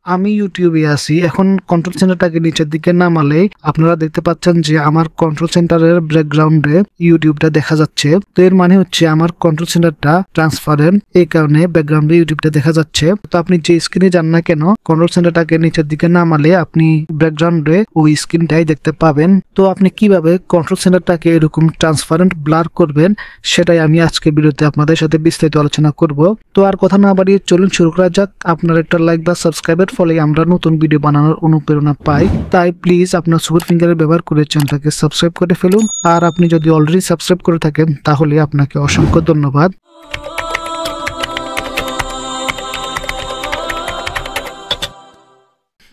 আমি ইউটিউবে আছি। এখন কন্ট্রোল সেন্টারটাকে নিচের দিকে নামালেই আপনারা দেখতে পাচ্ছেন যে আমার কন্ট্রোল সেন্টারের ব্যাকগ্রাউন্ডে ইউটিউবটা দেখা যাচ্ছে। তো এর মানে হচ্ছে আমার কন্ট্রোল সেন্টারটা ট্রান্সপারেন্ট, এই কারণে ব্যাকগ্রাউন্ডে ইউটিউবটা দেখা যাচ্ছে। তো আপনি যে স্ক্রিনে যান না কেন, কন্ট্রোল সেন্টারটাকে নিচের দিকে নামালে আপনি ব্যাকগ্রাউন্ডে ওই স্ক্রিনটাই দেখতে পাবেন। তো আপনি কিভাবে কন্ট্রোল সেন্টারটাকে এরকম ট্রান্সপারেন্ট ব্লার করবেন সেটাই আমি আজকে ভিডিওতে আপনাদের সাথে বিস্তারিত আলোচনা করব। তো আর কথা না বাড়িয়ে চলুন শুরু করা যাক। আপনার একটা লাইক বা সাবস্ক্রাইবের ফলে আমরা নতুন ভিডিও বানানোর অনুপ্রেরণা পাই। তাই প্লিজ আপনার সুপার ফিঙ্গারের ব্যবহার করে চ্যানেলটাকে সাবস্ক্রাইব করে ফেলুন। আর আপনি যদি অলরেডি সাবস্ক্রাইব করে থাকেন তাহলে আপনাকে অসংখ্য ধন্যবাদ।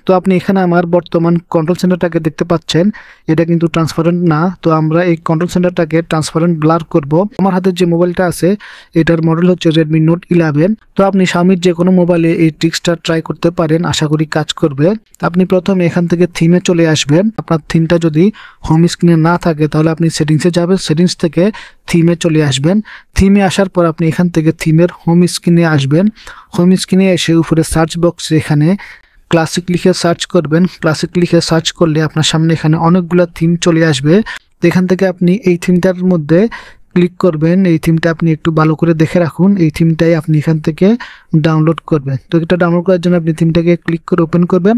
তো আপনি এখানে আমার বর্তমান কন্ট্রোল সেন্টারটাকে দেখতে পাচ্ছেন, এটা কিন্তু ট্রান্সপারেন্ট না। তো আমরা এই কন্ট্রোল সেন্টারটাকে ট্রান্সপারেন্ট ব্লার করব। আমার হাতে যে মোবাইলটা আছে এটার মডেল হচ্ছে Redmi Note 11। তো আপনি Xiaomi যে কোনো মোবাইলে এই ট্রিক্সটা ট্রাই করতে পারেন, আশা করি কাজ করবে। আপনি প্রথমে এখান থেকে থিমে চলে আসবেন। আপনার থিমটা যদি হোম স্ক্রিনে না থাকে তাহলে আপনি সেটিংসে যাবেন, সেটিংস থেকে থিমে চলে আসবেন। থিমে আসার পর আপনি এখান থেকে থিমের হোম স্ক্রিনে আসবেন। হোম স্ক্রিনে এসে উপরে সার্চ বক্সে এখানে ক্লাসিক লিখে সার্চ করবেন। ক্লাসিক লিখে সার্চ করলে আপনার সামনে এখানে অনেকগুলো থিম চলে আসবে। তো এখান থেকে আপনি এই থিমটার মধ্যে ক্লিক করবেন। এই থিমটা আপনি একটু ভালো করে দেখে রাখুন, এই থিমটাই আপনি এখান থেকে ডাউনলোড করবেন। তো এটা ডাউনলোড করার জন্য আপনি থিমটাকে ক্লিক করে ওপেন করবেন।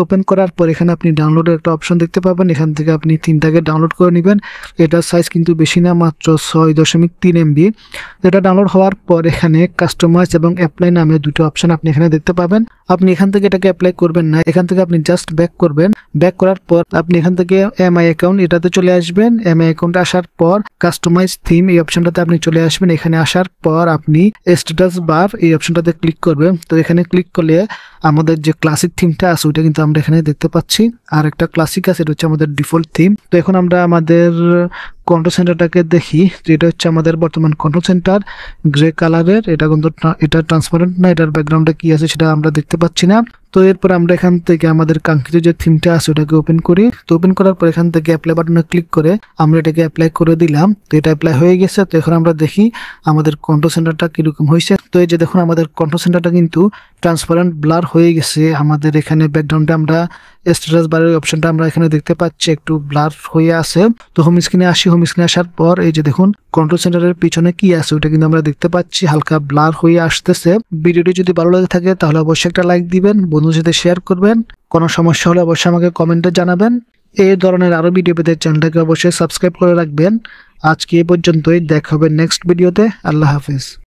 ওপেন করার পর এখানে আপনি ডাউনলোডের একটা অপশন দেখতে পাবেন, এখান থেকে আপনি থিমটাকে ডাউনলোড করে নেবেন। এটার সাইজ কিন্তু বেশি না, মাত্র 6.3 MB। এটা ডাউনলোড হওয়ার পর এখানে কাস্টমাইজ এবং অ্যাপ্লাই নামে দুটো অপশন আপনি এখানে দেখতে পাবেন। আপনি এখান থেকে এটাকে অ্যাপ্লাই করবেন না, এখান থেকে আপনি জাস্ট ব্যাক করবেন। ব্যাক করার পর আপনি এখান থেকে MI অ্যাকাউন্ট এটাতে চলে আসবেন। MI অ্যাকাউন্টে আসার পর কাস্টমাইজ থিম এই অপশনটাতে আপনি চলে আসবেন। এখানে আসার পর আপনি স্ট্যাটাস বার এই অপশনটাতে ক্লিক করবেন। তো এখানে ক্লিক করলে আমাদের যে ক্লাসিক থিমটা আছে ওইটা কিন্তু আমরা এখানে দেখতে পাচ্ছি। আর একটা ক্লাসিক আছে, এটা হচ্ছে আমাদের ডিফল্ট থিম। তো এখন আমরা আমাদের কন্ট্রোল সেন্টারটাকে দেখি। এটা হচ্ছে আমাদের বর্তমান কন্ট্রোল সেন্টার, গ্রে কালারের। এটা কিন্তু এটা ট্রান্সপারেন্ট না, এটার ব্যাকগ্রাউন্ডে কি আছে সেটা আমরা দেখতে পাচ্ছি না। তো এরপর আমরা এখান থেকে আমাদের কাঙ্ক্ষিত যে থিমটা আছে ওটাকে ওপেন করি। তো ওপেন করার পর এখান থেকে অ্যাপ্লাই বাটনে ক্লিক করে আমরা এটাকে অ্যাপ্লাই করে দিলাম। তো এটা অ্যাপ্লাই হয়ে গেছে। তো এখন আমরা দেখি আমাদের কন্ট্রোল সেন্টারটা কিরকম হয়েছে। তো এই যে দেখুন আমাদের কন্ট্রোল সেন্টারটা কিন্তু ট্রান্সপারেন্ট ব্লার হয়ে গেছে। আমাদের এখানে ব্যাকগ্রাউন্ডে আমরা স্ট্যাটাস বারের অপশনটা আমরা এখানে দেখতে পাচ্ছি একটু ব্লার হয়ে আছে। তো হোম স্ক্রিনে আসি। হোম স্ক্রিনে আসার পর এই যে দেখুন কন্ট্রোল সেন্টারের পিছনে কি আছে ওটা কিন্তু আমরা দেখতে পাচ্ছি হালকা ব্লার হয়ে আসতেছে। ভিডিওটি যদি ভালো লাগে থাকে তাহলে অবশ্যই একটা লাইক দিবেন, বন্ধুদের সাথে শেয়ার করবেন। কোনো সমস্যা হলে অবশ্যই আমাকে কমেন্টে জানাবেন। এই ধরনের আরো ভিডিও পেতে চ্যানেলটাকে অবশ্যই সাবস্ক্রাইব করে রাখবেন। আজকে এই পর্যন্তই, দেখা হবে নেক্সট ভিডিওতে। আল্লাহ হাফেজ।